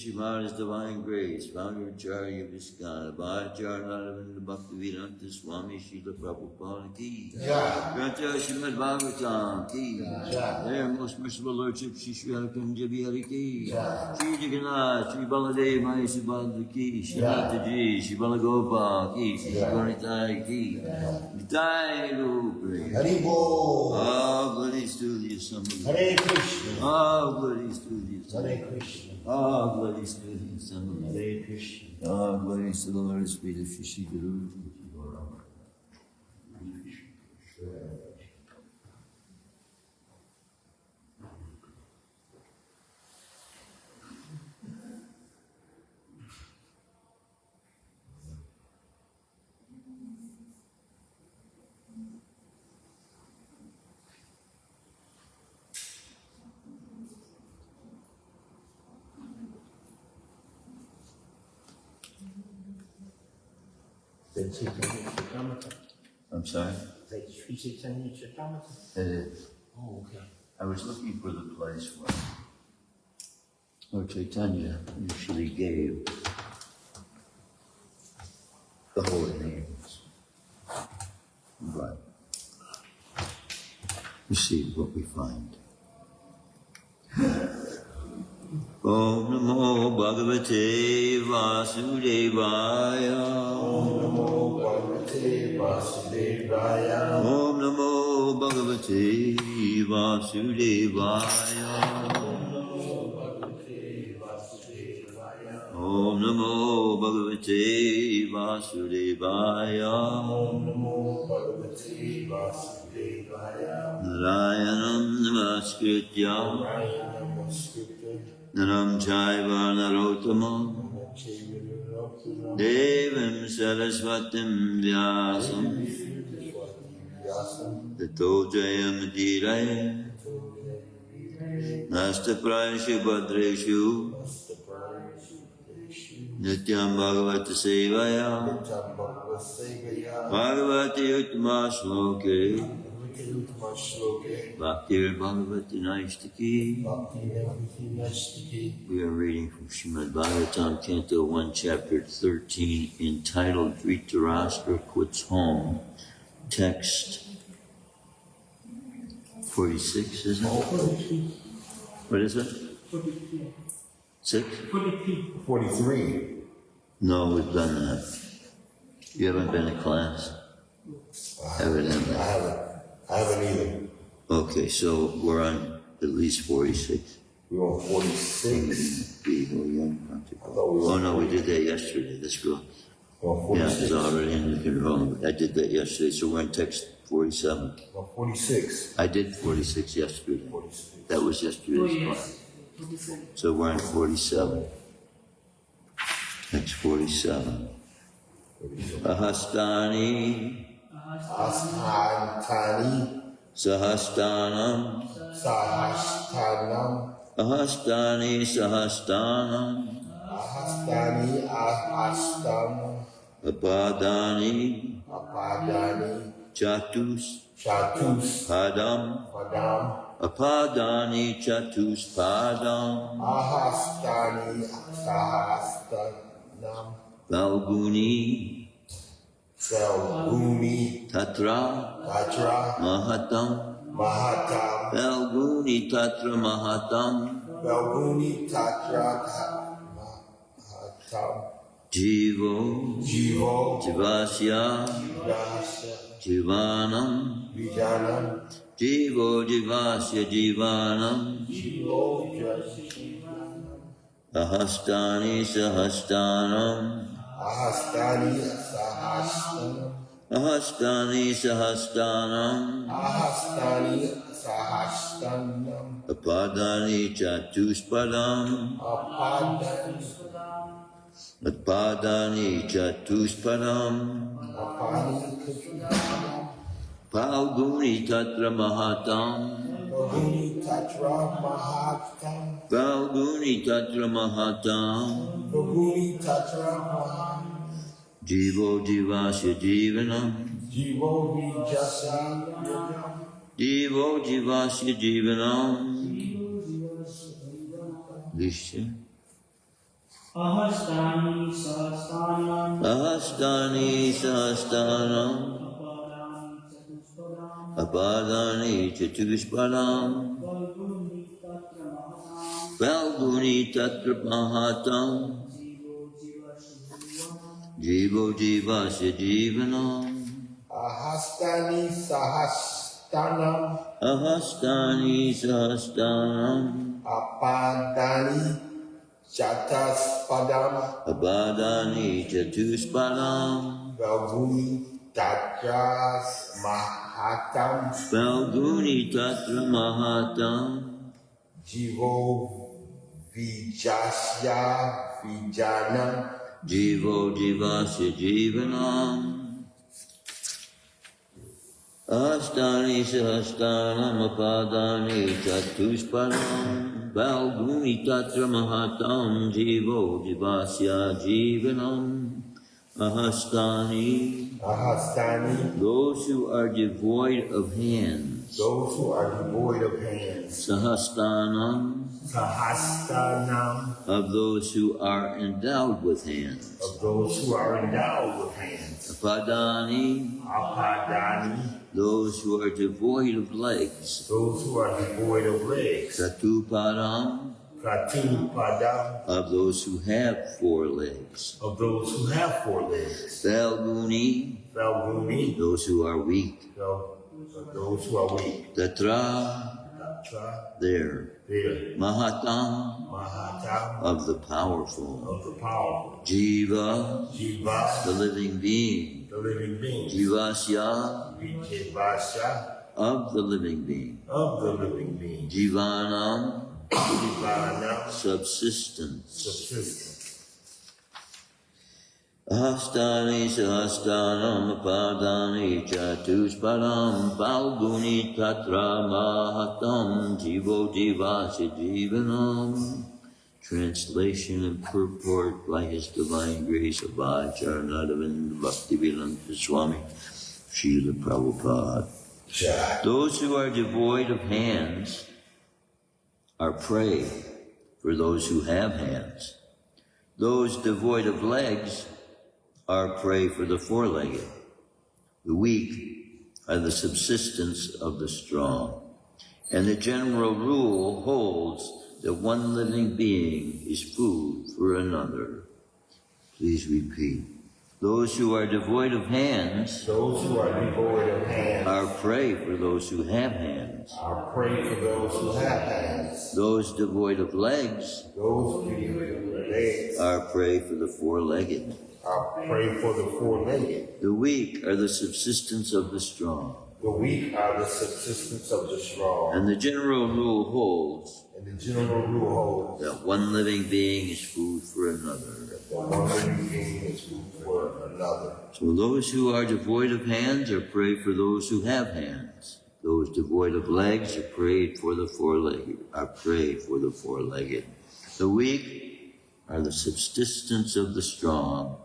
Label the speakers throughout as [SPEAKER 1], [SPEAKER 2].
[SPEAKER 1] Shrimad's divine grace, founder and charity of ISKCON, Bhajacharya Bhaktivedanta Swami Srila Prabhupada ki. Granta Shrimadbhagavatam ki. Their most merciful Lordship Shri Sriharakam Bihari ki. Shri Jagannath, Shri Baladev Maya Subhadra ki. Shri Nataji, Shri Balagopa ki. Shri Gauritai ki. Nitai Rupre.
[SPEAKER 2] Haribo.
[SPEAKER 1] All glories to the Assembly.
[SPEAKER 2] Hare Krishna.
[SPEAKER 1] All glories to the Assembly.
[SPEAKER 2] Hare Krishna.
[SPEAKER 1] All glories to the Assembly.
[SPEAKER 2] Hare Krishna.
[SPEAKER 1] All glories to the Lord, Spirit of Shri Guru. I'm sorry?
[SPEAKER 2] Sri Chaitanya Charitamrita?
[SPEAKER 1] It is.
[SPEAKER 2] Oh, okay.
[SPEAKER 1] I was looking for the place where Lord Chaitanya usually gave the holy names. But we see what we find. Om Namo Bhagavate Vasudevaya.
[SPEAKER 2] Om Namo Bhagavate Vasudevaya.
[SPEAKER 1] Om Namo Bhagavate Vasudevaya. Om Namo Bhagavate Vasudevaya. Narayanam Namaskritya Naram Chaiva Narottamam Devim Saraswatim Vyasam Tato Jayamudiraye Nasta Prayashu Bhadreshu Nityam Bhagavata Sevaya Bhagavati Uttama Shloke Bhaktir Bhagavati Naistaki. We are reading from Shrimadbhagavatam, Canto 1, Chapter 13, entitled Dhritarashtra Quits Home. Text 46, isn't it? What is it? 6?
[SPEAKER 3] 43.
[SPEAKER 1] No, we've done that. You haven't been to class? Evidently.
[SPEAKER 3] I haven't either.
[SPEAKER 1] Okay, so we're on at least 46.
[SPEAKER 3] We're on 46.
[SPEAKER 1] Oh no, we did that yesterday. That's good. Yeah, it's already in the wrong. I did that yesterday, so we're on text 47.
[SPEAKER 3] 46.
[SPEAKER 1] I did 46 yesterday.
[SPEAKER 3] 46.
[SPEAKER 1] That was yesterday's class. So we're on 47. Text 47. Ahastani.
[SPEAKER 3] Astantani.
[SPEAKER 1] Sahastanam.
[SPEAKER 3] Sahasthanam.
[SPEAKER 1] Ahastani Sahastanam.
[SPEAKER 3] Ahastani. Ahasthanam.
[SPEAKER 1] Apadani.
[SPEAKER 3] Apadani.
[SPEAKER 1] Chatus.
[SPEAKER 3] Chatus.
[SPEAKER 1] Padam.
[SPEAKER 3] Padam.
[SPEAKER 1] Apadani Chatus Padam.
[SPEAKER 3] Ahastani. Sahasthanam.
[SPEAKER 1] Valguni.
[SPEAKER 3] Valguni.
[SPEAKER 1] Tatra.
[SPEAKER 3] Tatra.
[SPEAKER 1] Mahatam.
[SPEAKER 3] Mahatam.
[SPEAKER 1] Valguni Tatra Mahatam.
[SPEAKER 3] Valguni. Tatra. Mahatam.
[SPEAKER 1] Jivo.
[SPEAKER 3] Jivo.
[SPEAKER 1] Jivasya.
[SPEAKER 3] Jivasya.
[SPEAKER 1] Jivanam.
[SPEAKER 3] Vijanam.
[SPEAKER 1] Jivo Jivasya Jivanam.
[SPEAKER 3] Jivo. Jivasya.
[SPEAKER 1] Ahastani Sahastanam.
[SPEAKER 3] Ahastani. Sahasthanam.
[SPEAKER 1] Ahastani Sahastanam.
[SPEAKER 3] Ahastani. Sahasthanam.
[SPEAKER 1] Apadani Chatuspadam.
[SPEAKER 3] Apadani.
[SPEAKER 1] Apadani Chatuspadam.
[SPEAKER 3] Apani.
[SPEAKER 1] Palguni Tatra Mahatam.
[SPEAKER 3] Valguni. Tatra. Mahatam.
[SPEAKER 1] Palguni Tatra Mahatam.
[SPEAKER 3] Valguni. Tatra. Mahatam.
[SPEAKER 1] Jivo Jivasya Jivanam.
[SPEAKER 3] Jivo. Vijasya.
[SPEAKER 1] Jivo Jivasya Jivanam. Lishya.
[SPEAKER 4] Ahastani Sahastanam.
[SPEAKER 1] Ahastani Sahastanam. Apadani Chatuspadam. Valguni Tatra Mahatam. Jivo Jivasya Jivanam.
[SPEAKER 3] Ahastani. Sahasthanam.
[SPEAKER 1] Ahastani Sahastanam.
[SPEAKER 3] Apadani. Chatuspadam.
[SPEAKER 1] Abadani Chatuspadam.
[SPEAKER 3] Valguni. Tatra. Mahatam.
[SPEAKER 1] Valguni Tatra Mahatam.
[SPEAKER 3] Jivo. Vijasya. Vijanam.
[SPEAKER 1] Jivo Jivasya Jivanam. Ahastani Sahastanam. Apadani Chatuspadam. Valguni Tatra Mahatam. Jivo Jivasya Jivanam. Ahastani.
[SPEAKER 3] Ahastani.
[SPEAKER 1] Those who are devoid of hands.
[SPEAKER 3] Those who are devoid of hands.
[SPEAKER 1] Sahastanam.
[SPEAKER 3] Sahasthanam.
[SPEAKER 1] Of those who are endowed with hands.
[SPEAKER 3] Of those who are endowed with hands.
[SPEAKER 1] Apadani.
[SPEAKER 3] Apadani.
[SPEAKER 1] Those who are devoid of legs.
[SPEAKER 3] Those who are devoid of legs.
[SPEAKER 1] Satupadam.
[SPEAKER 3] Pratipadam.
[SPEAKER 1] Of those who have 4 legs.
[SPEAKER 3] Of those who have 4 legs.
[SPEAKER 1] Valguni.
[SPEAKER 3] Valguni.
[SPEAKER 1] Those who are weak.
[SPEAKER 3] of those who are weak.
[SPEAKER 1] Tatra,
[SPEAKER 3] Tatra,
[SPEAKER 1] there.
[SPEAKER 3] there.
[SPEAKER 1] Mahatam,
[SPEAKER 3] Mahatam,
[SPEAKER 1] of the powerful.
[SPEAKER 3] of the powerful.
[SPEAKER 1] Jiva,
[SPEAKER 3] Jiva,
[SPEAKER 1] the living being.
[SPEAKER 3] the living being.
[SPEAKER 1] Jivasya,
[SPEAKER 3] Vijayvasya,
[SPEAKER 1] of the living being.
[SPEAKER 3] of the living being.
[SPEAKER 1] Jivanam,
[SPEAKER 3] Jivana,
[SPEAKER 1] subsistence.
[SPEAKER 3] subsistence.
[SPEAKER 1] Ahastani sahastanam padani chatusparam palguni tatra mahatam jivo jivasya jivanam. Translation and purport by His Divine Grace of Acharnadavinda Bhaktivedanta Swami Srila Prabhupada. Those who are devoid of hands are prey for those who have hands. Those devoid of legs are prey for the four-legged. The weak are the subsistence of the strong. And the general rule holds that one living being is food for another. Please repeat. Those who are devoid of hands
[SPEAKER 3] Those who are devoid of hands
[SPEAKER 1] are prey for those who have hands.
[SPEAKER 3] are prey for those who have hands.
[SPEAKER 1] Those devoid of legs
[SPEAKER 3] Those devoid of legs
[SPEAKER 1] are prey for the four-legged.
[SPEAKER 3] are prey for the four-legged.
[SPEAKER 1] The weak are the subsistence of the strong.
[SPEAKER 3] The weak are the subsistence of the strong.
[SPEAKER 1] And the general rule holds
[SPEAKER 3] And the general rule holds
[SPEAKER 1] that one living being is food for another.
[SPEAKER 3] that one living being is food for another.
[SPEAKER 1] So those who are devoid of hands are prey for those who have hands. Those devoid of legs are prey for the four-legged. The weak are the subsistence of the strong.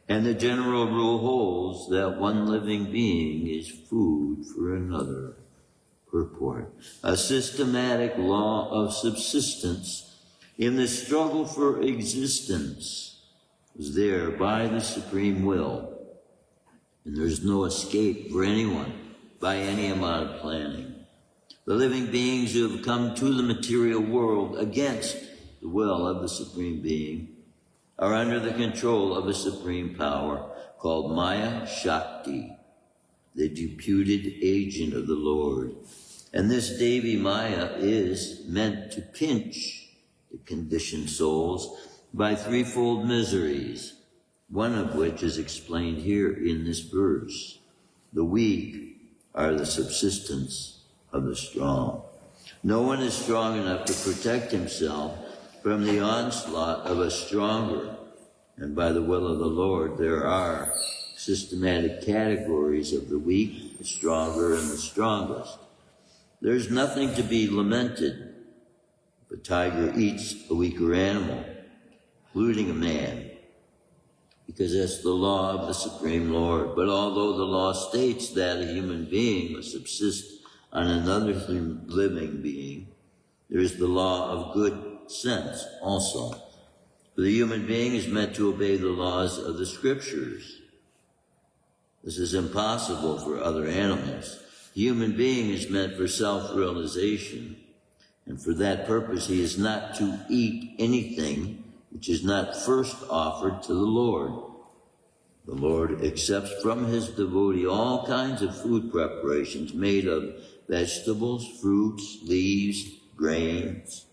[SPEAKER 1] And the general rule holds that one living being is food for another. Purport. A systematic law of subsistence in the struggle for existence is there by the supreme will. And there's no escape for anyone by any amount of planning. The living beings who have come to the material world against the will of the supreme being are under the control of a supreme power called Maya Shakti, the deputed agent of the Lord. And this Devi Maya is meant to pinch the conditioned souls by threefold miseries, one of which is explained here in this verse. The weak are the subsistence of the strong. No one is strong enough to protect himself from the onslaught of a stronger, and by the will of the Lord there are systematic categories of the weak, the stronger, and the strongest. There's nothing to be lamented if a tiger eats a weaker animal, including a man, because that's the law of the Supreme Lord. But although the law states that a human being must subsist on another living being, there is the law of good sense also. For the human being is meant to obey the laws of the Scriptures. This is impossible for other animals. The human being is meant for self-realization, and for that purpose he is not to eat anything which is not first offered to the Lord. The Lord accepts from his devotee all kinds of food preparations made of vegetables, fruits, leaves, grains.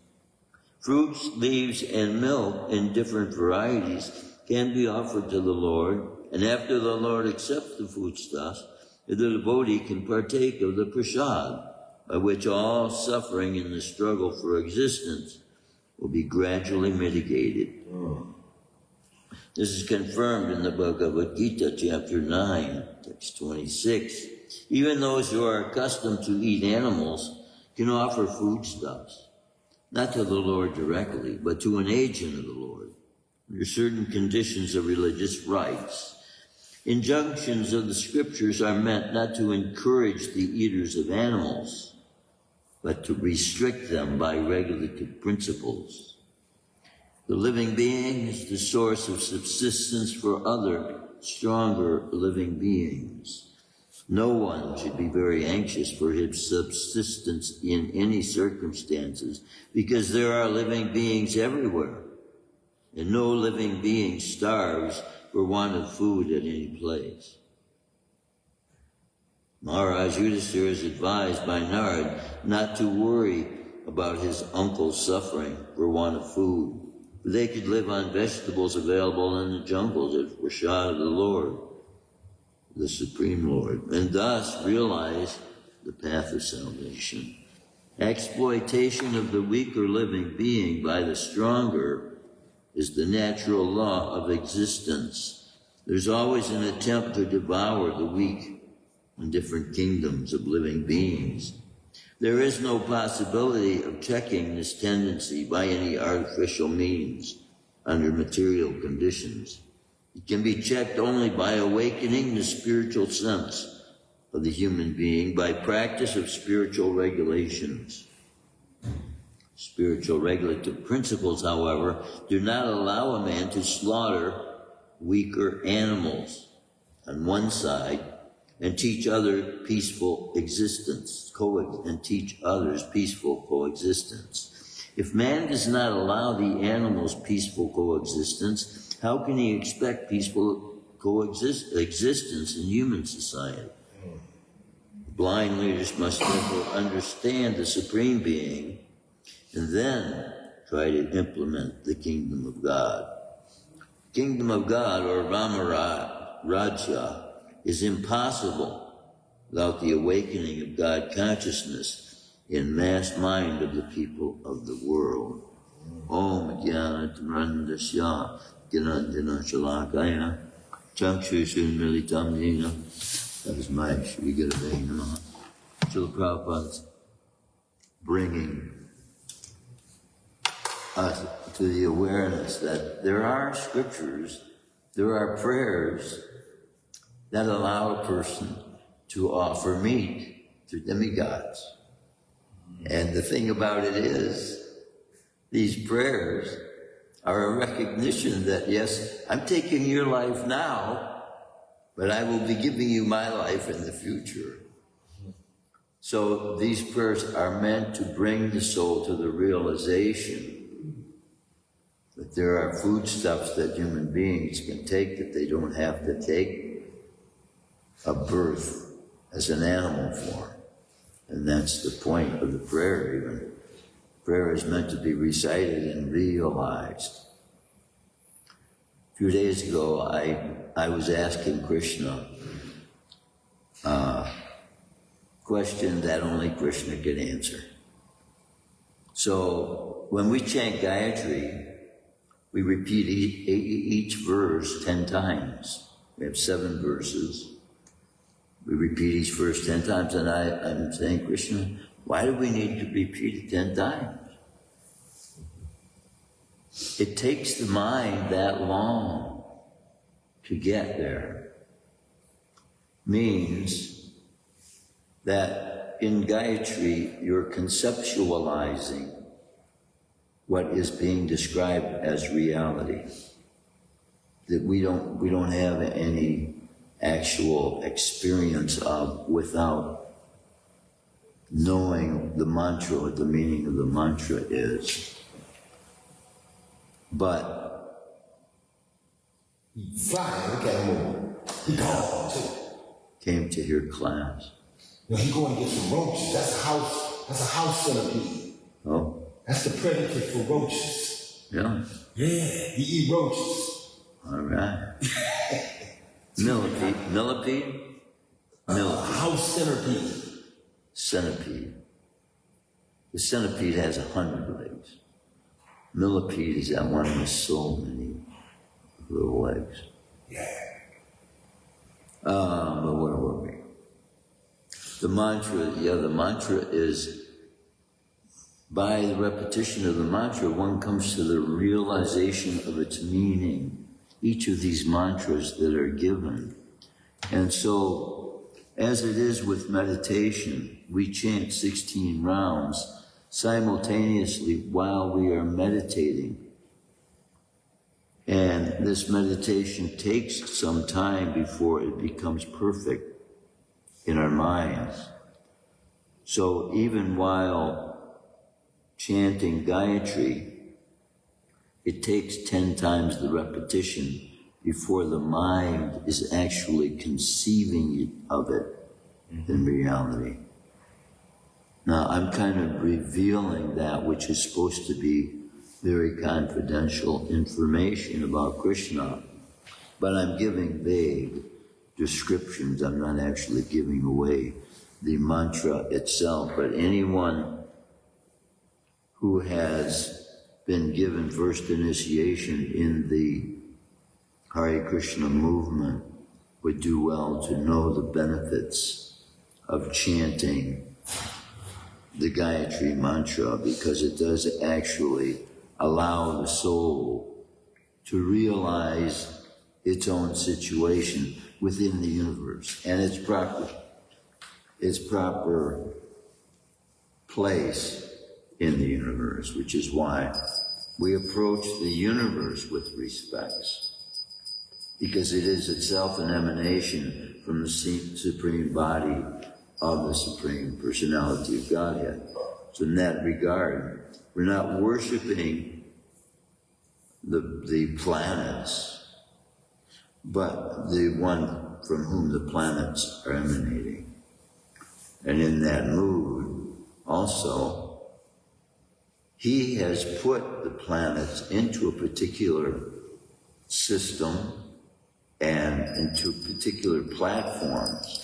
[SPEAKER 1] Fruits, leaves, and milk in different varieties can be offered to the Lord, and after the Lord accepts the foodstuffs, the devotee can partake of the Prasāda, by which all suffering in the struggle for existence will be gradually mitigated. This is confirmed in the Bhagavad Gita, chapter 9, text 26. Even those who are accustomed to eat animals can offer foodstuffs, not to the Lord directly, but to an agent of the Lord, under certain conditions of religious rites. Injunctions of the Scriptures are meant not to encourage the eaters of animals, but to restrict them by regulative principles. The living being is the source of subsistence for other, stronger living beings. No one should be very anxious for his subsistence in any circumstances, because there are living beings everywhere, and no living being starves for want of food at any place. Maharaj Yudhisthira is advised by Narad not to worry about his uncle's suffering for want of food. They could live on vegetables available in the jungles as Prasāda of the Lord, the Supreme Lord, and thus realize the path of salvation. Exploitation of the weaker living being by the stronger is the natural law of existence. There's always an attempt to devour the weak in different kingdoms of living beings. There is no possibility of checking this tendency by any artificial means under material conditions. It can be checked only by awakening the spiritual sense of the human being by practice of spiritual regulations. Spiritual regulative principles, however, do not allow a man to slaughter weaker animals on one side and teach others peaceful coexistence. If man does not allow the animals peaceful coexistence, how can he expect peaceful existence in human society? Blind leaders must therefore understand the Supreme Being and then try to implement the kingdom of God. Kingdom of God, or Ramarajya, is impossible without the awakening of God consciousness in mass mind of the people of the world. Om Jnana-Tarandasya Gnanandana Shalakaya Chakshushu Militam Yena. That is my Shri Gurave Namaha. Srila Prabhupada's bringing us to the awareness that there are scriptures, there are prayers that allow a person to offer meat to demigods. And the thing about it is, these prayers are a recognition that, yes, I'm taking your life now, but I will be giving you my life in the future. So these prayers are meant to bring the soul to the realization that there are foodstuffs that human beings can take that they don't have to take a birth as an animal form. And that's the point of the prayer even. Prayer is meant to be recited and realized. A few days ago, I was asking Krishna a question that only Krishna can answer. So when we chant Gayatri, we repeat each verse 10 times. We have 7 verses. We repeat each verse 10 times, and I'm saying, Krishna, why do we need to repeat it 10 times? It takes the mind that long to get there. Means that in Gayatri, you're conceptualizing what is being described as reality. That we don't have any actual experience of without knowing the mantra, what the meaning of the mantra is. But
[SPEAKER 3] flying, look at him. He gone too.
[SPEAKER 1] Came to hear class.
[SPEAKER 3] Now he going to get some roaches. That's a house centipede.
[SPEAKER 1] Oh.
[SPEAKER 3] That's the predicate for roaches.
[SPEAKER 1] Yeah.
[SPEAKER 3] Yeah, he eat roaches.
[SPEAKER 1] All right. Millipede?
[SPEAKER 3] House centipede.
[SPEAKER 1] Centipede. The centipede has 100 legs. Millipede is that one with so many little legs.
[SPEAKER 3] Yeah.
[SPEAKER 1] But where were we? The mantra is, by the repetition of the mantra, one comes to the realization of its meaning. Each of these mantras that are given. And so, as it is with meditation, we chant 16 rounds simultaneously while we are meditating. And this meditation takes some time before it becomes perfect in our minds. So even while chanting Gayatri, it takes 10 times the repetition before the mind is actually conceiving of it in reality. Now, I'm kind of revealing that which is supposed to be very confidential information about Krishna, but I'm giving vague descriptions. I'm not actually giving away the mantra itself, but anyone who has been given first initiation in the Hare Krishna movement would do well to know the benefits of chanting the Gayatri mantra, because it does actually allow the soul to realize its own situation within the universe and its proper place in the universe, which is why we approach the universe with respect, because it is itself an emanation from the supreme body of the Supreme Personality of Godhead. So in that regard, we're not worshiping the planets, but the one from whom the planets are emanating. And in that mood, also, he has put the planets into a particular system and into particular platforms.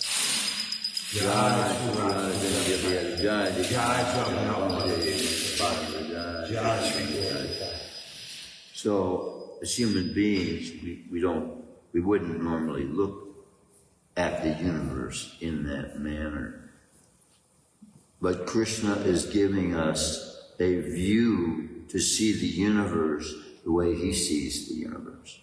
[SPEAKER 1] So, as human beings, we wouldn't normally look at the universe in that manner. But Krishna is giving us a view to see the universe the way he sees the universe,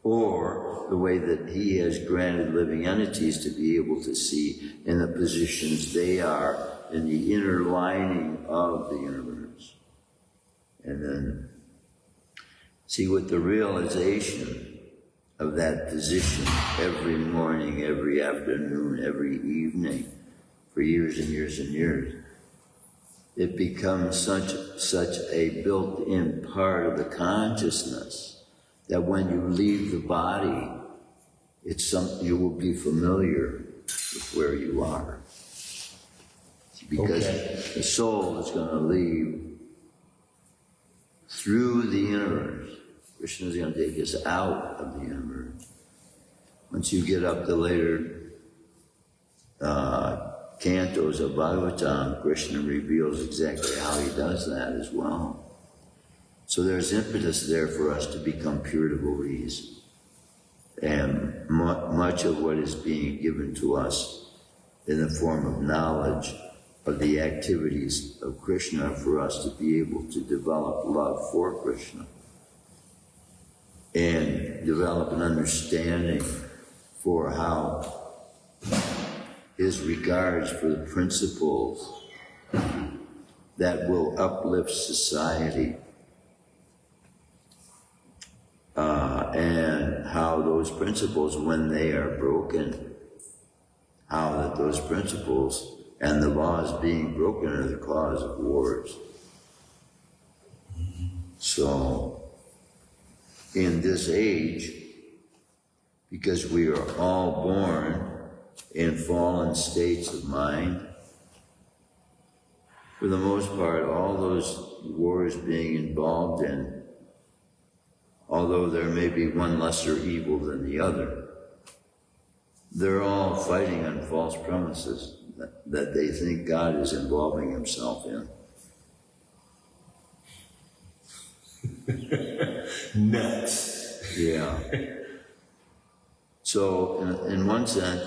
[SPEAKER 1] or the way that he has granted living entities to be able to see in the positions they are in the inner lining of the universe. And then see, with the realization of that position every morning, every afternoon, every evening, for years and years and years, it becomes such a built-in part of the consciousness that when you leave the body, it's something you will be familiar with where you are. Because the soul is going to leave through the universe. Krishna is going to take us out of the universe. Once you get up to later cantos of Bhagavatam, Krishna reveals exactly how he does that as well. So there's impetus there for us to become pure devotees. And much of what is being given to us in the form of knowledge of the activities of Krishna for us to be able to develop love for Krishna and develop an understanding for how his regards for the principles that will uplift society, and how those principles, when they are broken, how that those principles and the laws being broken are the cause of wars. So, in this age, because we are all born in fallen states of mind, for the most part, all those wars being involved in, although there may be one lesser evil than the other, they're all fighting on false premises that they think God is involving himself in.
[SPEAKER 3] Nuts.
[SPEAKER 1] Yeah. So, in one sense,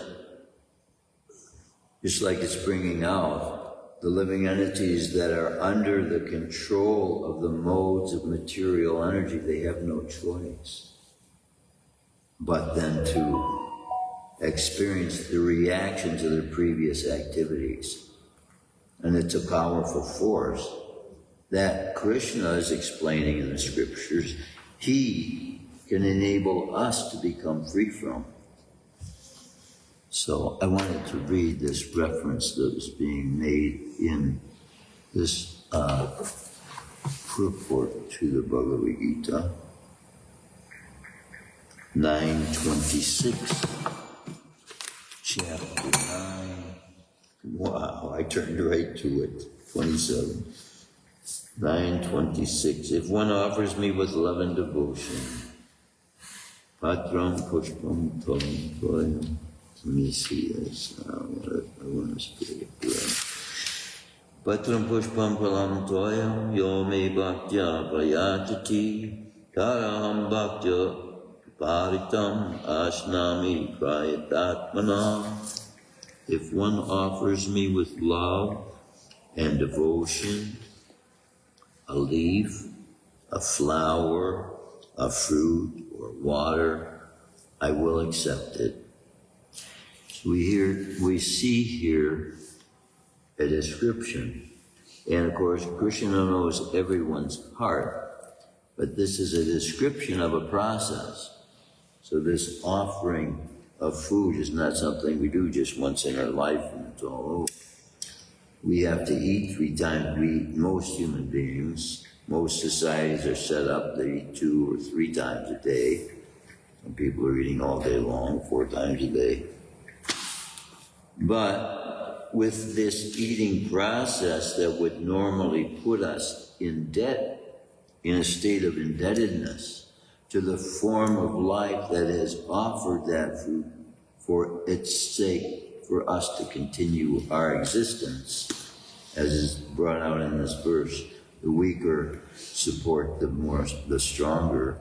[SPEAKER 1] just like it's bringing out the living entities that are under the control of the modes of material energy, they have no choice but then to experience the reactions of their previous activities. And it's a powerful force that Krishna is explaining in the scriptures. He can enable us to become free from. So I wanted to read this reference that was being made in this purport to the Bhagavad Gita, 926, chapter 9. Wow, I turned right to it. 27. 9:26. If one offers me with love and devotion, Patram Pushpam Tolam Toyam. Let me see this. I want to speak it. Patram Pushpam Palam Toyam Yo Me Bhaktya Prayachati Taraham Bhaktya Paritam Ashnami Prayatatmanam. If one offers me with love and devotion, a leaf, a flower, a fruit, or water, I will accept it. We see here a description, and of course Krishna knows everyone's heart, but this is a description of a process. So this offering of food is not something we do just once in our life and it's all over. We have to eat 3 times. Most human beings, most societies are set up, they eat 2 or 3 times a day. Some people are eating all day long, 4 times a day. But with this eating process that would normally put us in debt, in a state of indebtedness to the form of life that has offered that food for its sake, for us to continue our existence, as is brought out in this verse. The weaker support the stronger.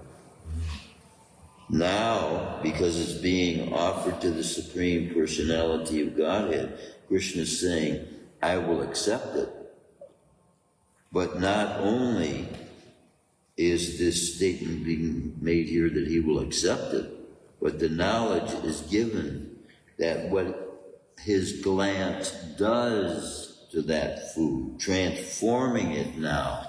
[SPEAKER 1] Now, because it's being offered to the Supreme Personality of Godhead, Krishna is saying, I will accept it. But not only is this statement being made here that he will accept it, but the knowledge is given that what his glance does to that food, transforming it now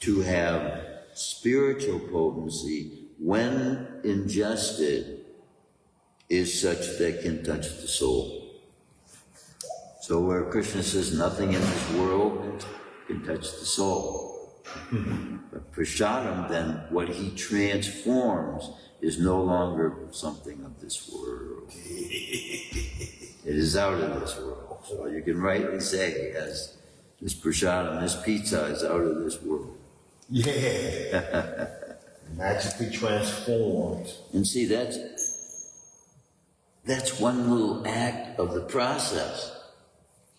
[SPEAKER 1] to have spiritual potency when ingested, is such that can touch the soul. So where Krishna says nothing in this world can touch the soul. But Prasādam, then, what he transforms is no longer something of this world. It is out of this world. So you can rightly say, yes, this Prasādam, this pizza is out of this world.
[SPEAKER 3] Yeah. Magically transformed.
[SPEAKER 1] And see, that's one little act of the process,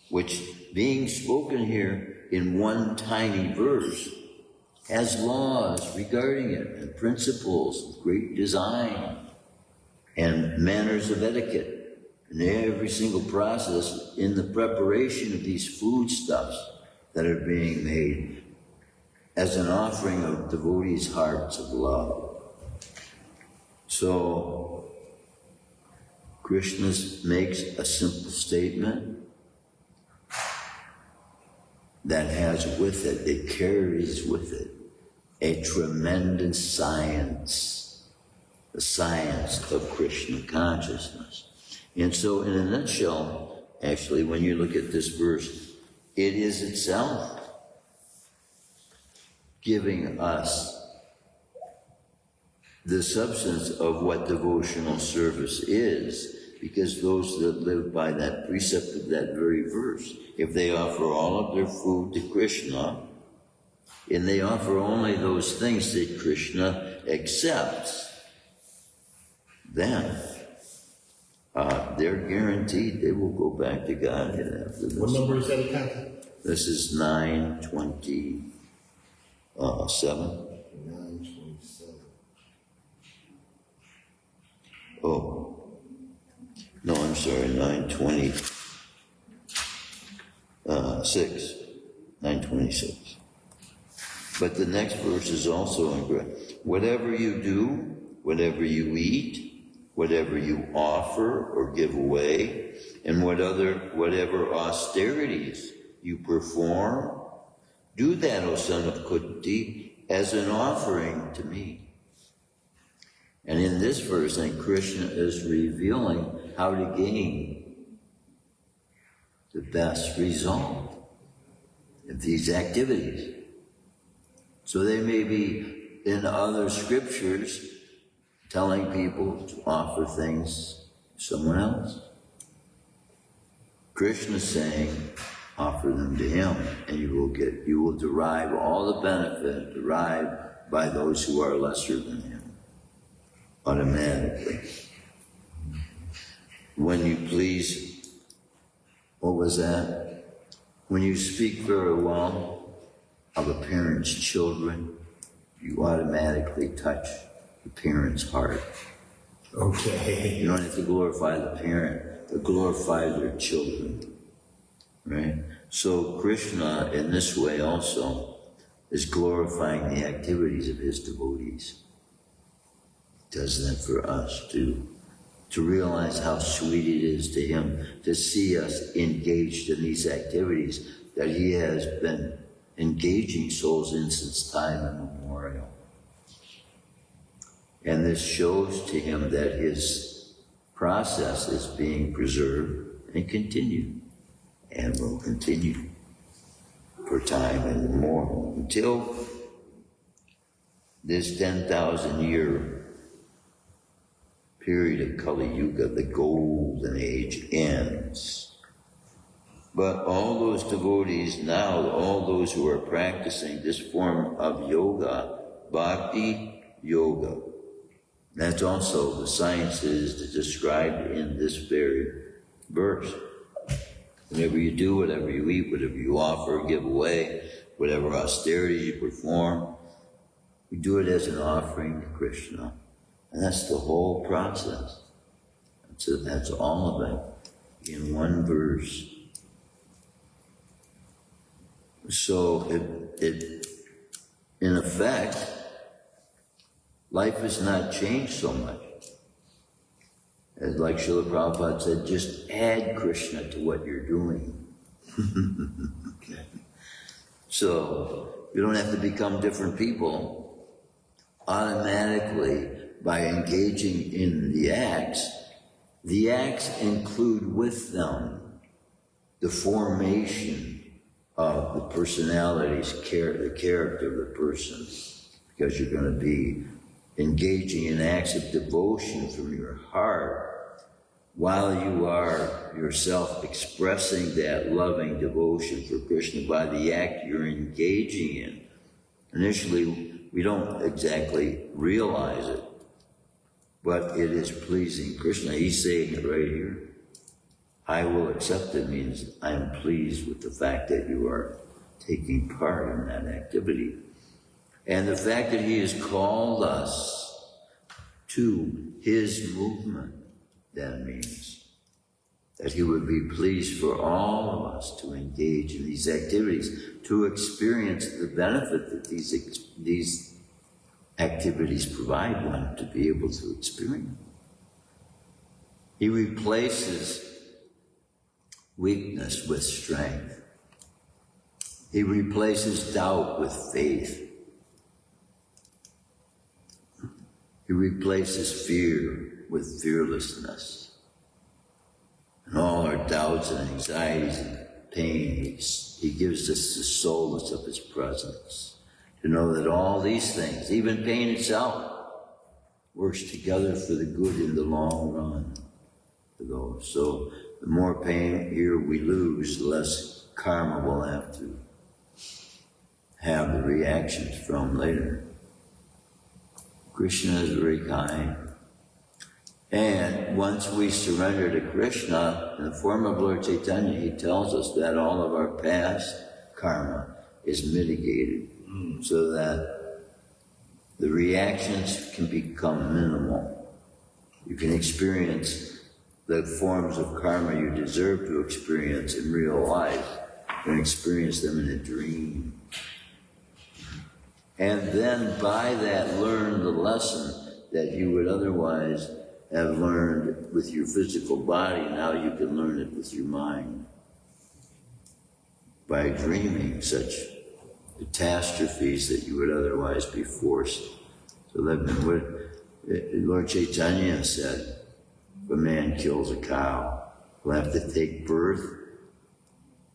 [SPEAKER 1] which being spoken here in one tiny verse has laws regarding it and principles of great design and manners of etiquette. And every single process in the preparation of these foodstuffs that are being made as an offering of devotees' hearts of love. So Krishna makes a simple statement that has with it carries with it a tremendous science, the science of Krishna consciousness. And so in a nutshell, actually, when you look at this verse, it is itself giving us the substance of what devotional service is, because those that live by that precept of that very verse, if they offer all of their food to Krishna, and they offer only those things that Krishna accepts, then they're guaranteed they will go back to Godhead after this.
[SPEAKER 3] What number is that again?
[SPEAKER 1] This is 9:27.
[SPEAKER 3] 9:27.
[SPEAKER 1] Oh, no, I'm sorry, 9:26. 9:26. But the next verse is also incredible. Whatever you do, whatever you eat, whatever you offer or give away, and whatever austerities you perform, do that, O son of Kunti, as an offering to me. And in this verse, then, Krishna is revealing how to gain the best result of these activities. So they may be in other scriptures telling people to offer things to someone else. Krishna is saying, offer them to him, and you will derive all the benefit derived by those who are lesser than him, automatically. When you please, what was that? When you speak very well of a parent's children, you automatically touch the parent's heart.
[SPEAKER 3] Okay.
[SPEAKER 1] You don't have to glorify the parent, but glorify their children, right? So Krishna, in this way also, is glorifying the activities of his devotees. He does that for us too. To realize how sweet it is to him to see us engaged in these activities that he has been engaging souls in since time immemorial. And this shows to him that his process is being preserved and continued, and will continue for time immemorial until this 10,000 year period of Kali Yuga, the golden age, ends. But all those devotees now, all those who are practicing this form of yoga, bhakti yoga, that's also the sciences described in this very verse. Whatever you do, whatever you eat, whatever you offer, give away, whatever austerity you perform, we do it as an offering to Krishna. And that's the whole process. That's all of it in one verse. So it in effect, life has not changed so much. As like Srila Prabhupada said, just add Krishna to what you're doing. Okay. So you don't have to become different people. Automatically, by engaging in the acts include with them the formation of the personality's the character of the person, because you're going to be engaging in acts of devotion from your heart while you are yourself expressing that loving devotion for Krishna by the act you're engaging in. Initially, we don't exactly realize it, but it is pleasing Krishna. He's saying it right here. I will accept it means I am pleased with the fact that you are taking part in that activity. And the fact that he has called us to his movement then means that he would be pleased for all of us to engage in these activities, to experience the benefit that these activities provide one to be able to experience. He replaces weakness with strength. He replaces doubt with faith. He replaces fear with fearlessness. And all our doubts and anxieties and pain, he gives us the solace of his presence. To know that all these things, even pain itself, works together for the good in the long run for those. So the more pain here we lose, the less karma we'll have to have the reactions from later. Krishna is very kind. And once we surrender to Krishna in the form of Lord Chaitanya, he tells us that all of our past karma is mitigated so that the reactions can become minimal. You can experience the forms of karma you deserve to experience in real life. You can experience them in a dream. And then by that learn the lesson that you would otherwise have learned with your physical body. Now you can learn it with your mind. By dreaming such catastrophes that you would otherwise be forced to live in. What Lord Chaitanya said, if a man kills a cow, he'll have to take birth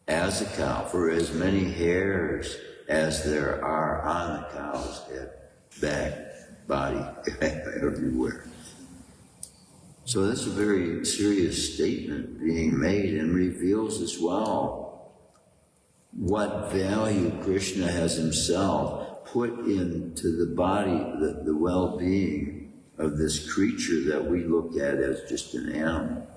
[SPEAKER 1] as a cow for as many hairs as there are on the cow's head, back, body, everywhere. So that's a very serious statement being made, and reveals as well what value Krishna has himself put into the body, the well-being of this creature that we look at as just an animal.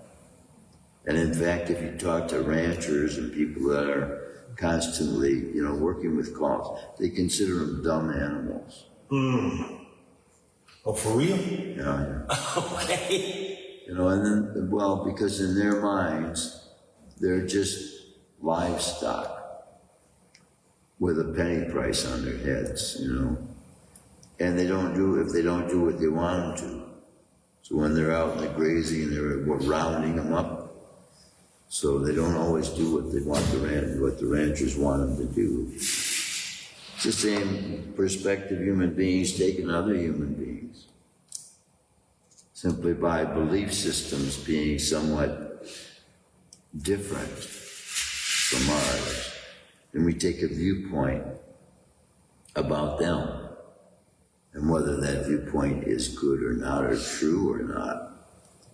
[SPEAKER 1] And in fact, if you talk to ranchers and people that are constantly, working with cows, they consider them dumb animals.
[SPEAKER 3] Oh, for real?
[SPEAKER 1] Yeah.
[SPEAKER 3] Okay.
[SPEAKER 1] And then, because in their minds, they're just livestock with a penny price on their heads, And if they don't do what they want them to. So when they're out in the grazing and we're rounding them up, so they don't always do what they want what the ranchers want them to do. It's the same perspective human beings take in other human beings. Simply by belief systems being somewhat different from ours. And we take a viewpoint about them. And whether that viewpoint is good or not, or true or not,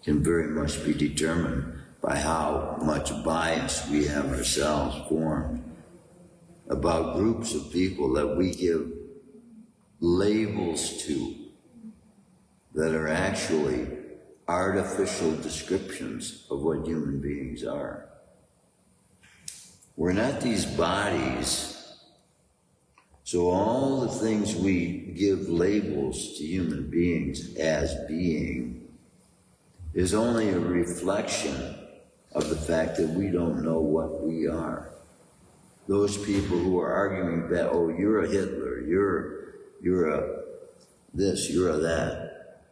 [SPEAKER 1] can very much be determined by how much bias we have ourselves formed about groups of people that we give labels to that are actually artificial descriptions of what human beings are. We're not these bodies, so all the things we give labels to human beings as being is only a reflection of the fact that we don't know what we are. Those people who are arguing that, oh, you're a Hitler, you're a this, you're a that,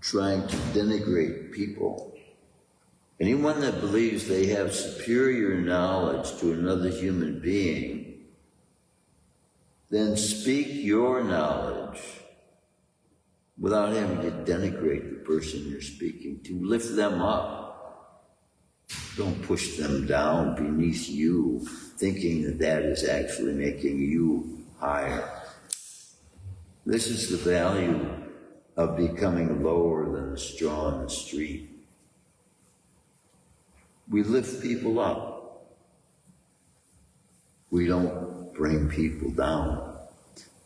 [SPEAKER 1] trying to denigrate people. Anyone that believes they have superior knowledge to another human being, then speak your knowledge without having to denigrate the person you're speaking to. Lift them up. Don't push them down beneath you, thinking that that is actually making you higher. This is the value of becoming lower than the straw in the street. We lift people up. We don't bring people down.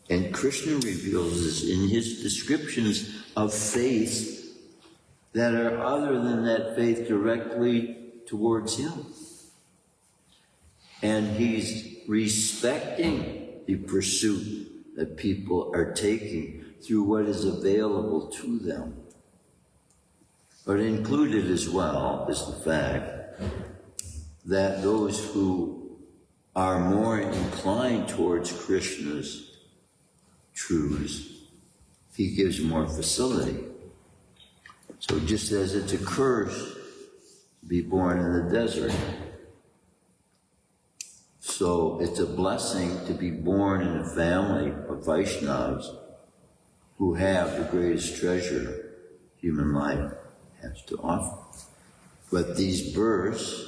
[SPEAKER 1] And Krishna reveals this in his descriptions of faith that are other than that faith directly towards him. And he's respecting the pursuit that people are taking through what is available to them. But included as well is the fact that those who are more inclined towards Krishna's truths, he gives more facility. So just as it's a curse to be born in the desert, so it's a blessing to be born in a family of Vaishnavas who have the greatest treasure human life has to offer. But these births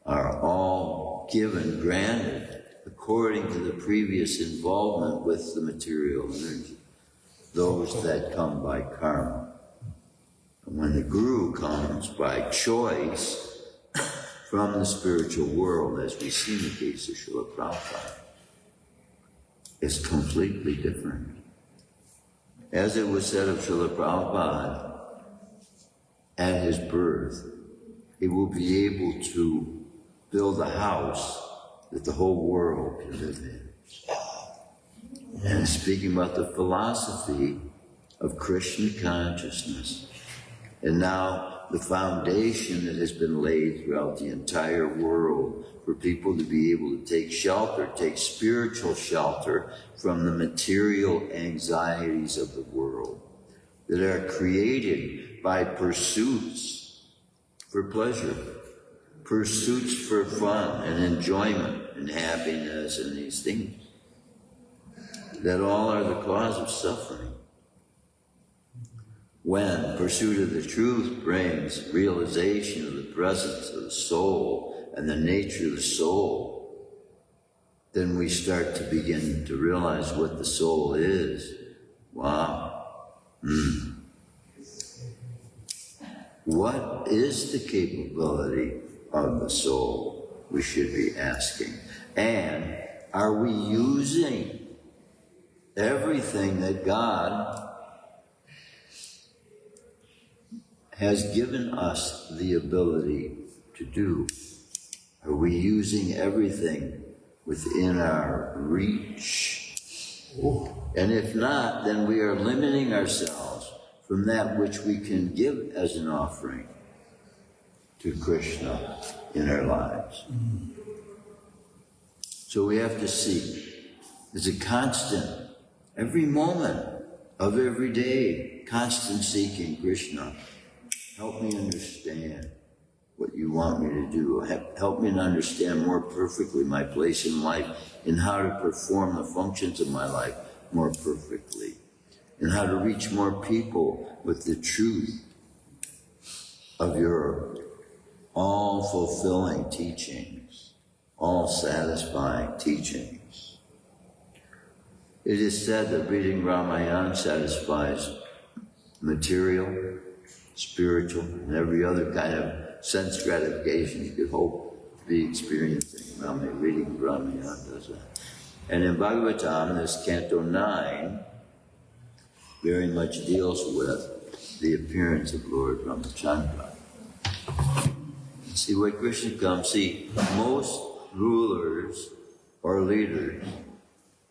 [SPEAKER 1] are all given, granted, according to the previous involvement with the material energy, those that come by karma. And when the Guru comes by choice from the spiritual world, as we see in the case of Srila Prabhupada, it's completely different. As it was said of Srila Prabhupada, at his birth, he will be able to build a house that the whole world can live in. And speaking about the philosophy of Krishna consciousness, and now the foundation that has been laid throughout the entire world for people to be able to take shelter, take spiritual shelter from the material anxieties of the world that are created by pursuits for pleasure, pursuits for fun and enjoyment and happiness and these things that all are the cause of suffering. When pursuit of the truth brings realization of the presence of the soul and the nature of the soul, then we start to begin to realize what the soul is. Wow. What is the capability of the soul? We should be asking. And are we using everything that God has given us the ability to do? Are we using everything within our reach? And if not, then we are limiting ourselves from that which we can give as an offering to Krishna in our lives. So we have to seek. It's a constant, every moment of every day, constant seeking. Krishna, help me understand what you want me to do. Help me to understand more perfectly my place in life and how to perform the functions of my life more perfectly, and how to reach more people with the truth of your all-fulfilling teachings, all-satisfying teachings. It is said that reading Ramayana satisfies material, spiritual, and every other kind of sense gratification you could hope to be experiencing. Reading Ramayana does that. And in Bhagavatam, this Canto 9 very much deals with the appearance of Lord Ramachandra. See, when Krishna comes, see, most rulers or leaders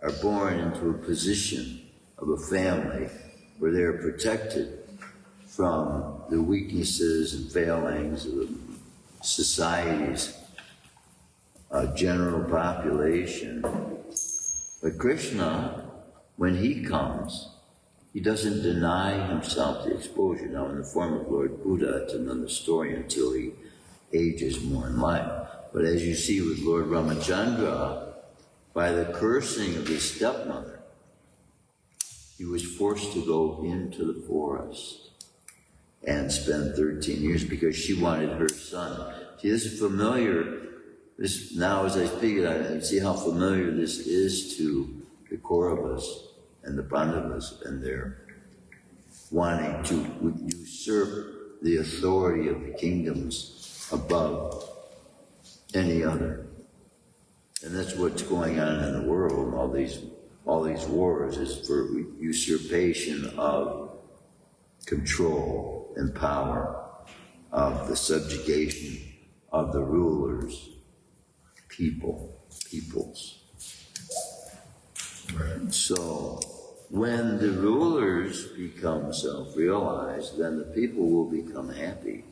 [SPEAKER 1] are born into a position of a family where they are protected from the weaknesses and failings of society's general population. But Krishna, when he comes, he doesn't deny himself the exposure. Now, in the form of Lord Buddha, it's another story until he ages more in life. But as you see with Lord Ramachandra, by the cursing of his stepmother, he was forced to go into the forest and spend 13 years because she wanted her son. See, this is familiar. This, now as I speak, I see how familiar this is to the Kauravas and the Pandavas and their wanting to usurp the authority of the kingdoms above any other. And that's what's going on in the world. All these wars is for usurpation of control and power, of the subjugation of the rulers, peoples. Right. So when the rulers become self-realized, then the people will become happy.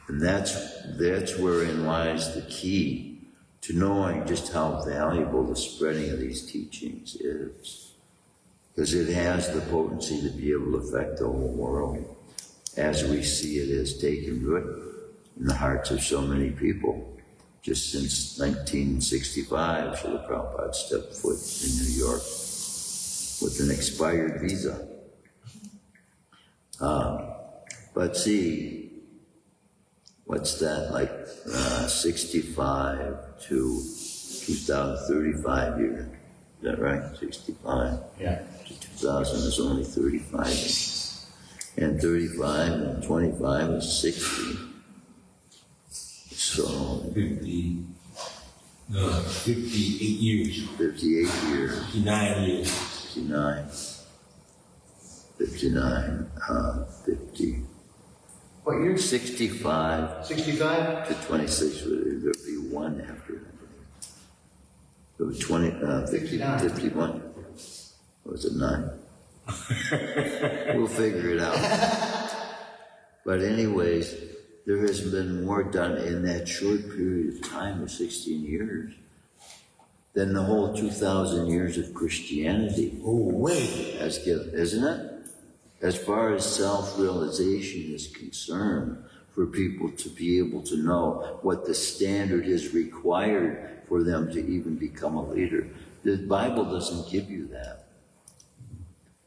[SPEAKER 1] And that's wherein lies the key to knowing just how valuable the spreading of these teachings is. Because it has the potency to be able to affect the whole world, as we see it has taken root in the hearts of so many people. Just since 1965, Srila Prabhupada stepped foot in New York with an expired visa. But see, what's that, like 65 to 2035 years? Is that right? 65?
[SPEAKER 2] Yeah.
[SPEAKER 1] To 2000 is only 35 years. And 35 and 25 is 60. So
[SPEAKER 3] 58 years.
[SPEAKER 1] 58 years.
[SPEAKER 3] 59 years.
[SPEAKER 1] 59. 59. 50.
[SPEAKER 2] What year?
[SPEAKER 1] 65
[SPEAKER 2] 65?
[SPEAKER 1] to 26. There'll be one after that. So 20,
[SPEAKER 2] 59.
[SPEAKER 1] 51. Or was it 9? We'll figure it out. But anyways, there has been more done in that short period of time of 16 years than the whole 2,000 years of Christianity.
[SPEAKER 3] Oh, wait.
[SPEAKER 1] Has given, isn't it? As far as self-realization is concerned, for people to be able to know what the standard is required for them to even become a leader. The Bible doesn't give you that.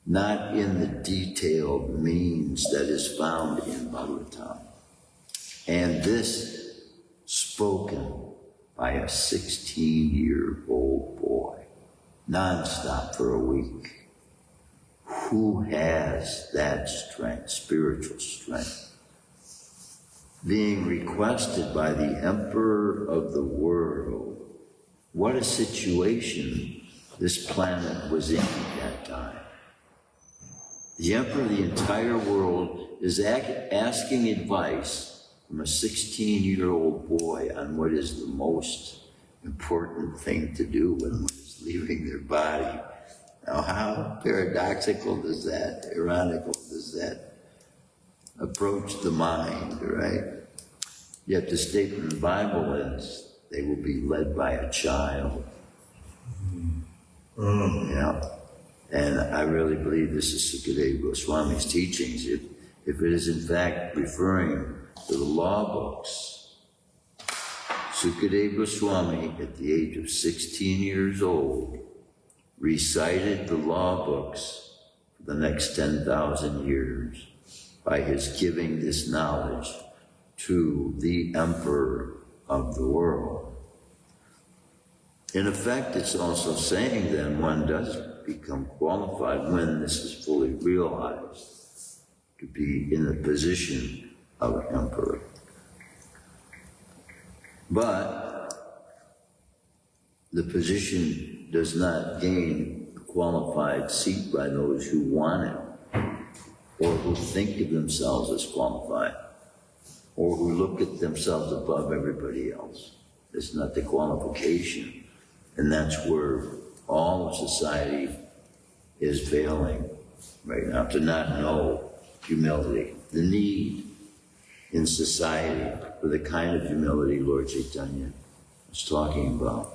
[SPEAKER 1] Not in the detailed means that is found in Bhagavatam. And this spoken by a 16-year-old boy, nonstop for a week. who has that strength, spiritual strength, being requested by the emperor of the world. What a situation this planet was in at that time. The emperor of the entire world is asking advice from a 16-year-old boy on what is the most important thing to do when one is leaving their body. Now, how paradoxical does that, ironical does that approach the mind, right? Yet the statement in the Bible is, they will be led by a child. Yeah. And I really believe this is Sukadeva Goswami's teachings. If it is in fact referring to the law books, Sukadeva Goswami, at the age of 16 years old, recited the law books for the next 10,000 years by his giving this knowledge to the emperor of the world. In effect, it's also saying then one does become qualified when this is fully realized to be in the position of an emperor. But the position does not gain a qualified seat by those who want it, or who think of themselves as qualified, or who look at themselves above everybody else. It's not the qualification. And that's where all of society is failing right now, to not know humility, the need in society for the kind of humility Lord Chaitanya was talking about.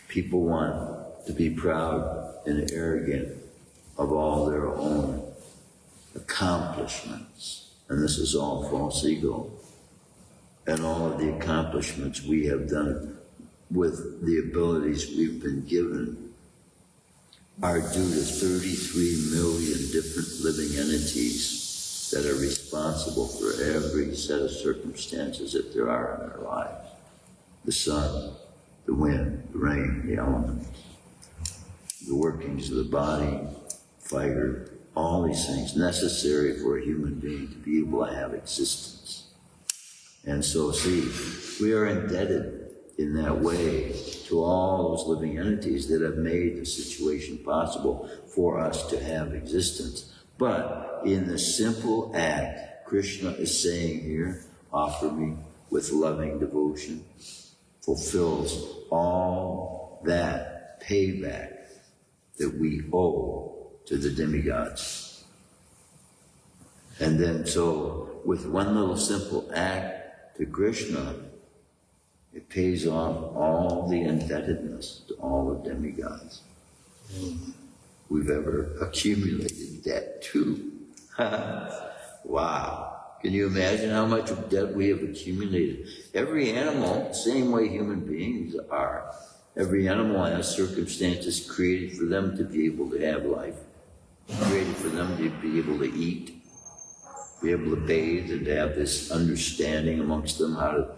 [SPEAKER 1] People want to be proud and arrogant of all their own accomplishments, and this is all false ego. And all of the accomplishments we have done with the abilities we've been given are due to 33 million different living entities that are responsible for every set of circumstances that there are in our lives. The sun, the wind, the rain, the elements, the workings of the body, fire, all these things necessary for a human being to be able to have existence. And so, see, we are indebted in that way to all those living entities that have made the situation possible for us to have existence. But in the simple act, Krishna is saying here, offer me with loving devotion, fulfills all that payback that we owe to the demigods. And then so, with one little simple act to Krishna, it pays off all the indebtedness to all the demigods we've ever accumulated debt to. Wow. Can you imagine how much of debt we have accumulated? Every animal, same way human beings are, every animal has circumstances created for them to be able to have life, created for them to be able to eat, be able to bathe, and to have this understanding amongst them how to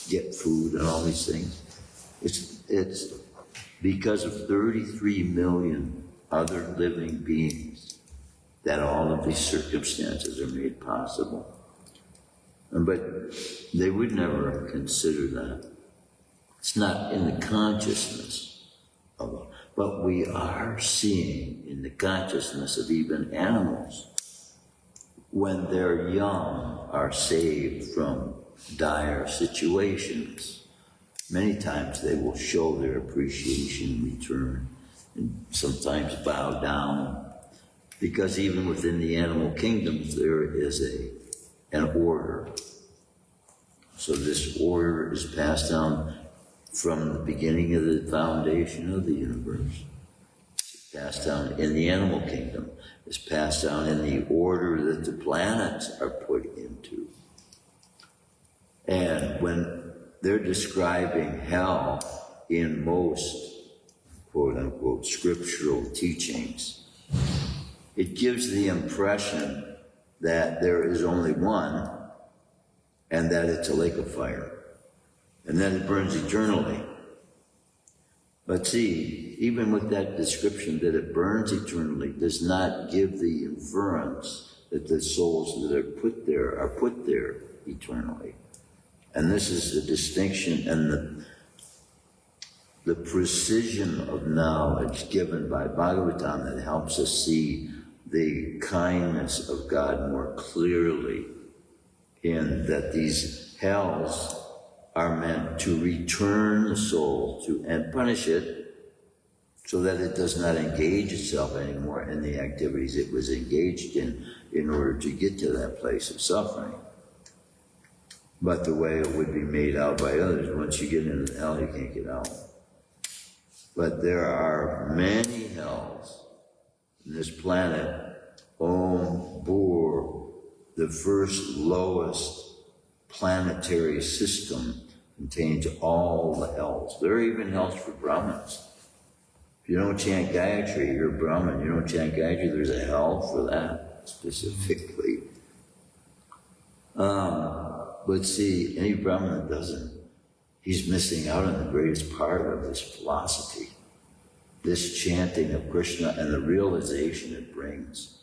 [SPEAKER 1] get food and all these things. It's because of 33 million other living beings that all of these circumstances are made possible. But they would never consider that. It's not in the consciousness of them. But we are seeing in the consciousness of even animals, when their young are saved from dire situations, many times they will show their appreciation in return and sometimes bow down, because even within the animal kingdoms there is an order. So this order is passed down from the beginning of the foundation of the universe. It's passed down in the animal kingdom. It's passed down in the order that the planets are put into. And when they're describing hell in most quote-unquote scriptural teachings, it gives the impression that there is only one and that it's a lake of fire. And then it burns eternally. But see, even with that description that it burns eternally does not give the inference that the souls that are put there eternally. And this is the distinction and the precision of knowledge given by Bhagavatam that helps us see the kindness of God more clearly, in that these hells are meant to return the soul to and punish it so that it does not engage itself anymore in the activities it was engaged in order to get to that place of suffering. But the way it would be made out by others, once you get into hell, you can't get out. But there are many hells in this planet. Om Bur, the first lowest planetary system, contains all the hells. There are even hells for Brahmins. If you don't chant Gayatri, you're a Brahmin. You don't chant Gayatri, there's a hell for that specifically. But see, any Brahmin that doesn't, he's missing out on the greatest part of this philosophy, this chanting of Krishna and the realization it brings.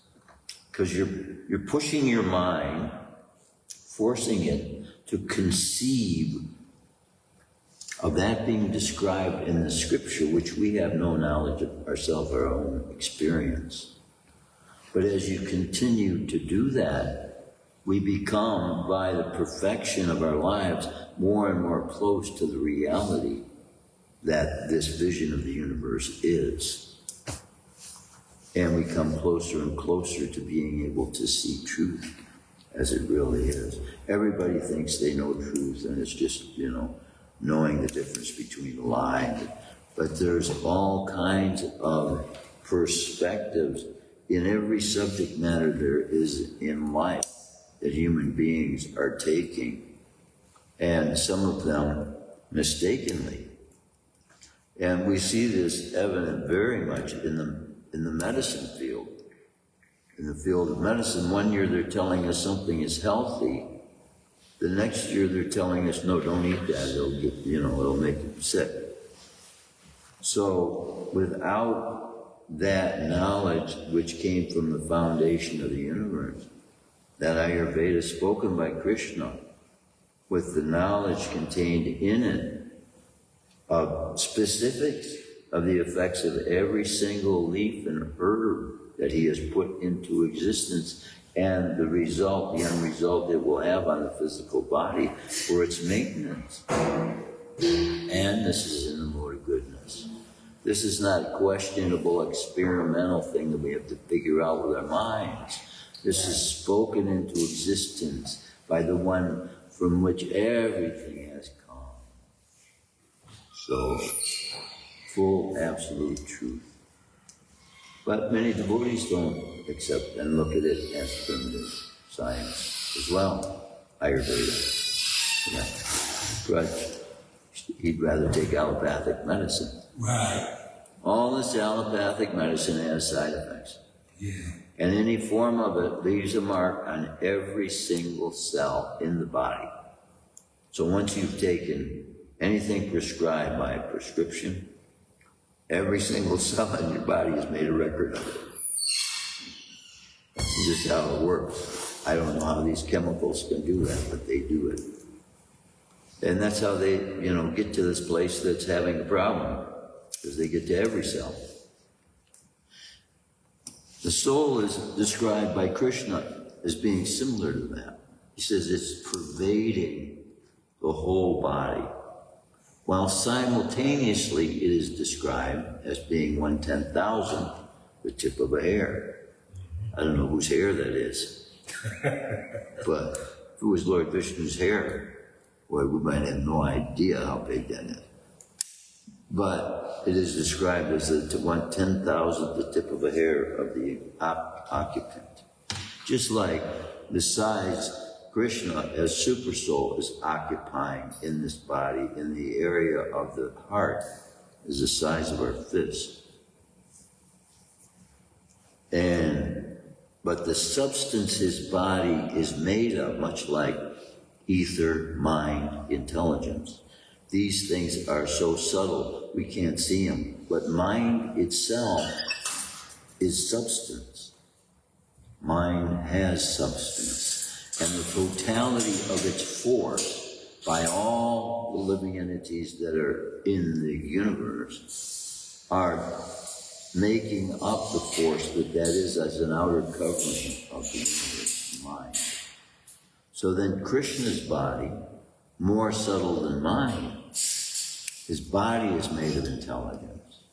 [SPEAKER 1] Because you're pushing your mind, forcing it to conceive of that being described in the scripture, which we have no knowledge of ourselves, our own experience. But as you continue to do that, we become, by the perfection of our lives, more and more close to the reality that this vision of the universe is. And we come closer and closer to being able to see truth as it really is. Everybody thinks they know truth, and it's just, knowing the difference between a lie. But there's all kinds of perspectives in every subject matter there is in life that human beings are taking, and some of them mistakenly. And we see this evident very much in the medicine field. In the field of medicine, one year they're telling us something is healthy. The next year they're telling us, no, don't eat that. It'll make you sick. So without that knowledge, which came from the foundation of the universe, that Ayurveda spoken by Krishna, with the knowledge contained in it of specifics of the effects of every single leaf and herb that he has put into existence, and the end result it will have on the physical body for its maintenance. And this is in the mode of goodness. This is not a questionable experimental thing that we have to figure out with our minds. This is spoken into existence by the one from which everything has come. So, full absolute truth. But many devotees don't accept and look at it as primitive science as well, Ayurveda. Yeah. But he'd rather take allopathic medicine.
[SPEAKER 5] Right.
[SPEAKER 1] All this allopathic medicine has side effects.
[SPEAKER 5] Yeah.
[SPEAKER 1] And any form of it leaves a mark on every single cell in the body. So once you've taken anything prescribed by a prescription, every single cell in your body has made a record of it. This is how it works. I don't know how these chemicals can do that, but they do it. And that's how they, get to this place that's having a problem, because they get to every cell. The soul is described by Krishna as being similar to that. He says it's pervading the whole body, while simultaneously it is described as being 1/10,000th the tip of a hair. I don't know whose hair that is, but if it was Lord Vishnu's hair, boy, we might have no idea how big that is. But it is described as the 1/10,000th the tip of a hair of the occupant. Just like the size Krishna as super soul is occupying in this body, in the area of the heart, is the size of our fist. But the substance his body is made of, much like ether, mind, intelligence, these things are so subtle we can't see them. But mind itself is substance. Mind has substance. And the totality of its force by all the living entities that are in the universe are making up the force that is as an outer covering of the universe, mind. So then Krishna's body, more subtle than mine, his body is made of intelligence.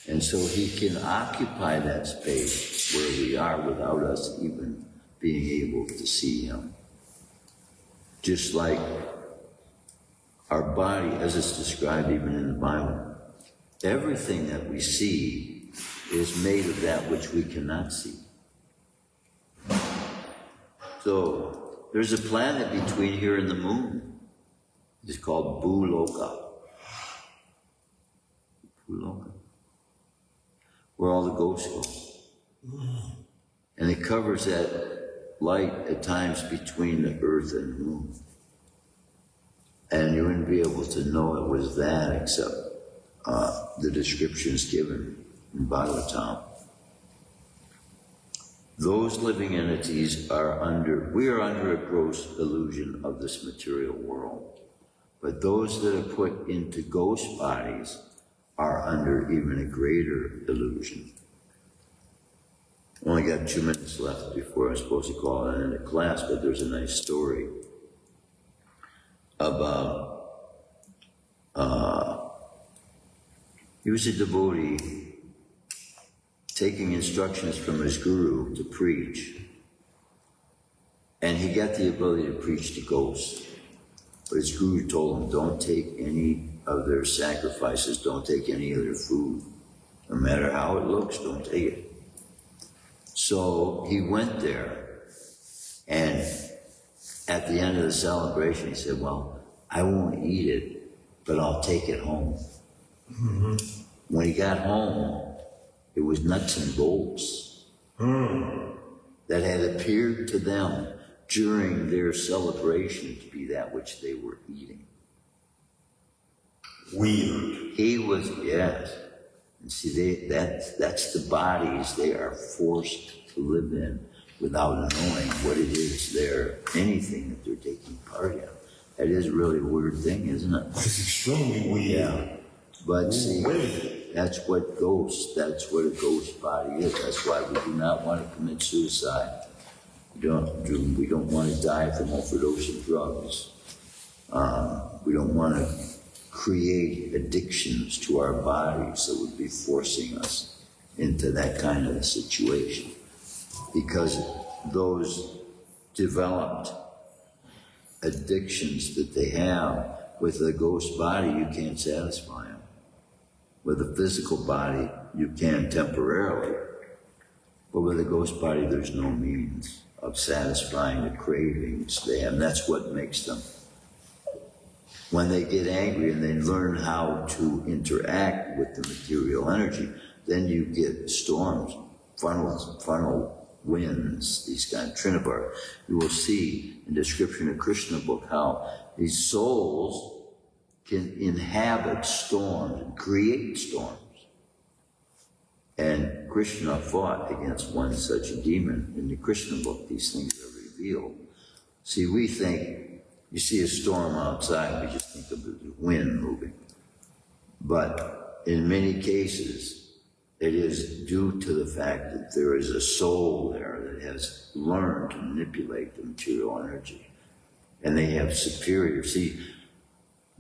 [SPEAKER 1] And so he can occupy that space where we are without us even being able to see him. Just like our body, as it's described even in the Bible, everything that we see is made of that which we cannot see. So there's a planet between here and the moon. It's called Bhuloka. Bhuloka. Where all the ghosts go. And it covers that light at times between the earth and the moon. And you wouldn't be able to know it was that except the descriptions given in Bhagavatam. Those living entities we are under a gross illusion of this material world. But those that are put into ghost bodies are under even a greater illusion. Only got 2 minutes left before I'm supposed to call it in a class, but there's a nice story about he was a devotee taking instructions from his guru to preach, and he got the ability to preach to ghosts. But his guru told him, don't take any of their sacrifices, don't take any of their food. No matter how it looks, don't take it. So he went there, and at the end of the celebration, he said, well, I won't eat it, but I'll take it home. Mm-hmm. When he got home, it was nuts and bolts that had appeared to them during their celebration to be that which they were eating.
[SPEAKER 3] Weird.
[SPEAKER 1] He was, yes. And see, that's the bodies they are forced to live in without knowing what it is anything that they're taking part in. That is really a weird thing, isn't it?
[SPEAKER 3] It's extremely weird.
[SPEAKER 1] Yeah. But see, that's what a ghost body is. That's why we do not want to commit suicide. We don't want to die from overdose of drugs. We don't want to create addictions to our bodies that would be forcing us into that kind of a situation. Because those developed addictions that they have with a ghost body, you can't satisfy them. With a physical body, you can temporarily. But with a ghost body, there's no means of satisfying the cravings they have. And that's what makes them. When they get angry and they learn how to interact with the material energy, then you get storms, funnel winds, these kind of Trinavar. You will see in the description of Krishna book how these souls can inhabit storms and create storms. And Krishna fought against one such a demon. In the Krishna book, these things are revealed. See, we think, you see a storm outside, we just think of the wind moving. But in many cases, it is due to the fact that there is a soul there that has learned to manipulate the material energy. And they have superior. See,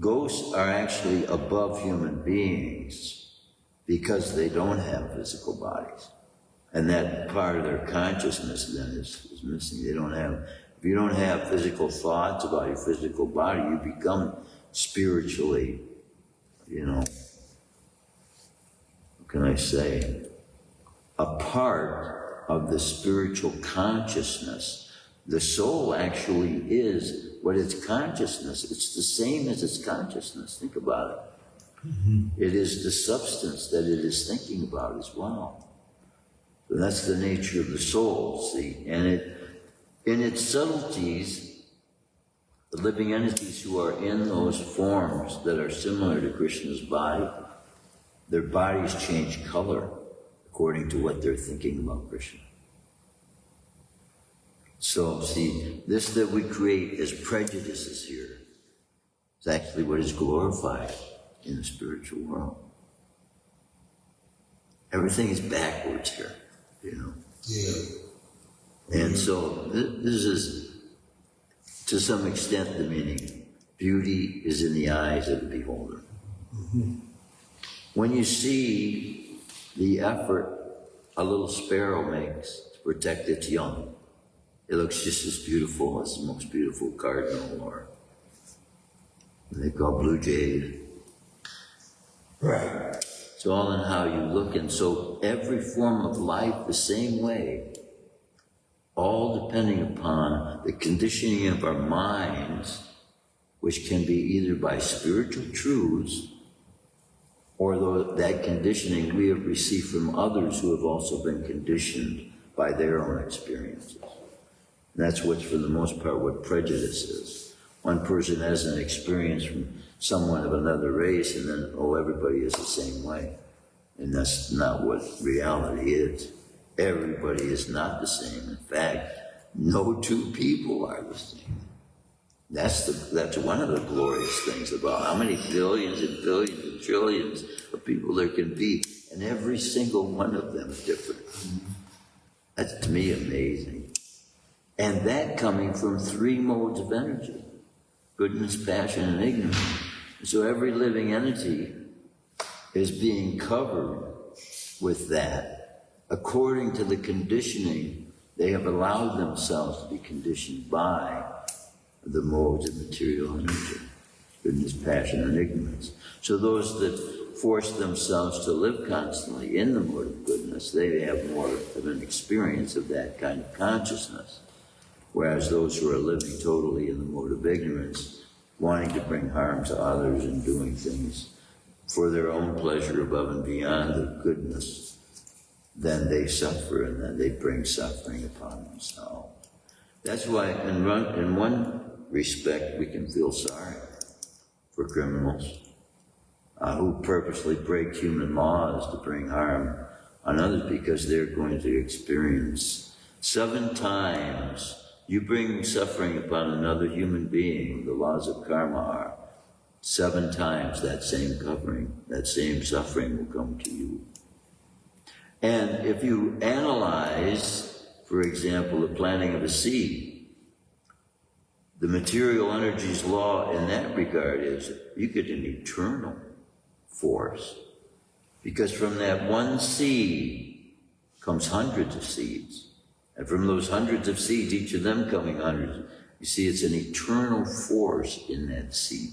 [SPEAKER 1] ghosts are actually above human beings because they don't have physical bodies. And that part of their consciousness then is missing. They don't have, if you don't have physical thoughts about your physical body, you become spiritually, what can I say, a part of the spiritual consciousness. The soul actually is what its consciousness, it's the same as its consciousness. Think about it. Mm-hmm. It is the substance that it is thinking about as well. So that's the nature of the soul, see. And in its subtleties, The living entities who are in those forms that are similar to Krishna's body, their bodies change color according to what they're thinking about Krishna. So, see, this that we create as prejudices here is actually what is glorified in the spiritual world. Everything is backwards here, you know.
[SPEAKER 3] Yeah.
[SPEAKER 1] And so this is, to some extent, the meaning. Beauty is in the eyes of the beholder.
[SPEAKER 3] Mm-hmm.
[SPEAKER 1] When you see the effort a little sparrow makes to protect its young, it looks just as beautiful as the most beautiful cardinal or what they call blue jade.
[SPEAKER 3] Right.
[SPEAKER 1] It's all in how you look. And so every form of life the same way, all depending upon the conditioning of our minds, which can be either by spiritual truths or that conditioning we have received from others who have also been conditioned by their own experiences. And that's what's, for the most part, what prejudice is. One person has an experience from someone of another race, and then, everybody is the same way. And that's not what reality is. Everybody is not the same. In fact, no two people are the same. That's one of the glorious things about how many billions and billions and trillions of people there can be, and every single one of them is different. That's, to me, amazing. And that coming from three modes of energy: goodness, passion, and ignorance. So every living entity is being covered with that according to the conditioning they have allowed themselves to be conditioned by the modes of material energy: goodness, passion, and ignorance. So those that force themselves to live constantly in the mode of goodness, they have more of an experience of that kind of consciousness. Whereas those who are living totally in the mode of ignorance, wanting to bring harm to others and doing things for their own pleasure above and beyond the goodness, then they suffer, and then they bring suffering upon themselves. That's why in one respect we can feel sorry for criminals who purposely break human laws to bring harm on others, because they're going to experience 7 times. You bring suffering upon another human being, the laws of karma are 7 times that same covering, that same suffering will come to you. And if you analyze, for example, the planting of a seed, the material energy's law in that regard is you get an eternal force, because from that one seed comes hundreds of seeds. And from those hundreds of seeds, each of them coming hundreds, you see it's an eternal force in that seed,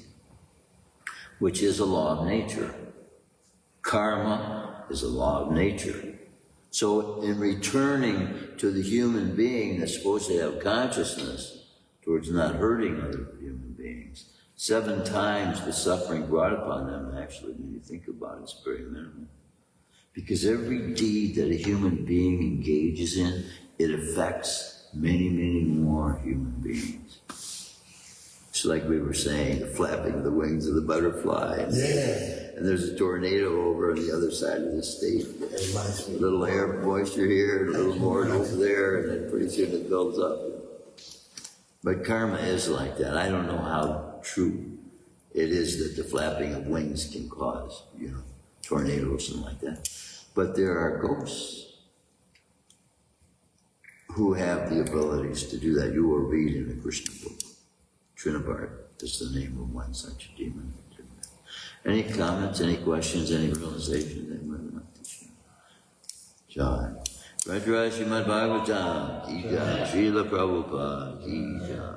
[SPEAKER 1] which is a law of nature. Karma is a law of nature. So in returning to the human being that's supposed to have consciousness towards not hurting other human beings, 7 times the suffering brought upon them, actually, when you think about it, it's very minimal. Because every deed that a human being engages in, it affects many, many more human beings. It's like we were saying, the flapping of the wings of the butterfly. And there's a tornado over on the other side of the state. A little air moisture here, and a little more over there, and then pretty soon it builds up. But karma is like that. I don't know how true it is that the flapping of wings can cause, tornadoes and like that. But there are ghosts who have the abilities to do that. You will read in the Krishna book. Shrimadbhagavatam is the name of one such demon. Any comments, any questions, any realizations anyone would like to share? John. Rajra Shrimadbhagavatam, Ki Jai, Srila Prabhupada, Ki Jai.